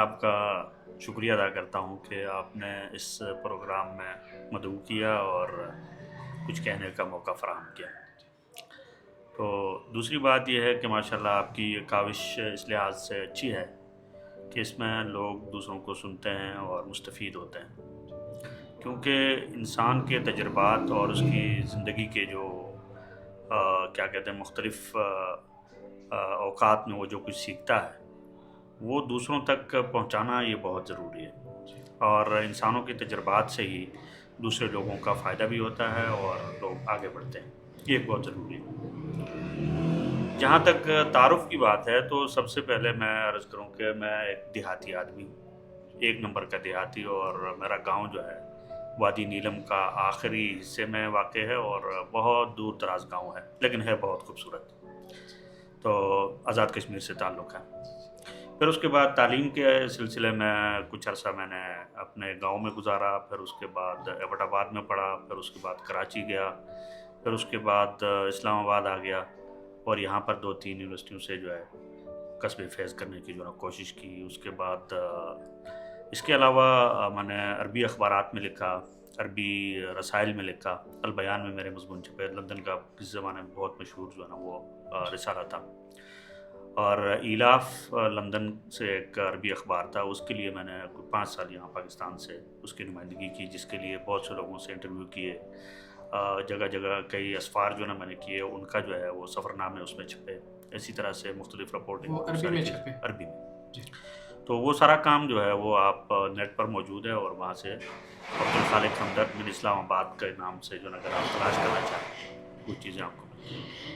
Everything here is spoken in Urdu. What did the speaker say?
آپ کا شکریہ ادا کرتا ہوں کہ آپ نے اس پروگرام میں مدعو کیا اور کچھ کہنے کا موقع فراہم کیا۔ تو دوسری بات یہ ہے کہ ماشاءاللہ آپ کی یہ کاوش اس لحاظ سے اچھی ہے کہ اس میں لوگ دوسروں کو سنتے ہیں اور مستفید ہوتے ہیں، کیونکہ انسان کے تجربات اور اس کی زندگی کے جو کیا کہتے ہیں مختلف اوقات میں وہ جو کچھ سیکھتا ہے وہ دوسروں تک پہنچانا یہ بہت ضروری ہے، اور انسانوں کے تجربات سے ہی دوسرے لوگوں کا فائدہ بھی ہوتا ہے اور لوگ آگے بڑھتے ہیں، یہ بہت ضروری ہے۔ جہاں تک تعارف کی بات ہے تو سب سے پہلے میں عرض کروں کہ میں ایک دیہاتی آدمی ہوں، ایک نمبر کا دیہاتی، اور میرا گاؤں جو ہے وادی نیلم کا آخری حصے میں واقع ہے اور بہت دور دراز گاؤں ہے، لیکن ہے بہت خوبصورت۔ تو آزاد کشمیر سے تعلق ہے۔ پھر اس کے بعد تعلیم کے سلسلے میں کچھ عرصہ میں نے اپنے گاؤں میں گزارا، پھر اس کے بعد ایبٹ آباد میں پڑھا، پھر اس کے بعد کراچی گیا، پھر اس کے بعد اسلام آباد آ گیا، اور یہاں پر 2-3 یونیورسٹیوں سے جو ہے قصبے فیض کرنے کی جو ہے کوشش کی۔ اس کے بعد اس کے علاوہ میں نے عربی اخبارات میں لکھا، عربی رسائل میں لکھا، البیان میں میرے مضمون چھپے، لندن کا اس زمانے میں بہت مشہور جو ہے نا وہ رسالہ تھا، اور ایلاف لندن سے ایک عربی اخبار تھا، اس کے لیے میں نے 5 سال یہاں پاکستان سے اس کی نمائندگی کی، جس کے لیے بہت سے لوگوں سے انٹرویو کیے، جگہ جگہ کئی اسفار جو نا میں نے کیے، ان کا جو ہے وہ سفر نامے اس میں چھپے، اسی طرح سے مختلف رپورٹنگ وہ عربی میں چھپے؟ عربی میں۔ تو وہ سارا کام جو ہے وہ آپ نیٹ پر موجود ہے، اور وہاں سے عبدالخالق ہمدرد بن اسلام آباد کے نام سے جو اگر آپ تلاش کرنا چاہیں کچھ چیزیں آپ کو ملیں۔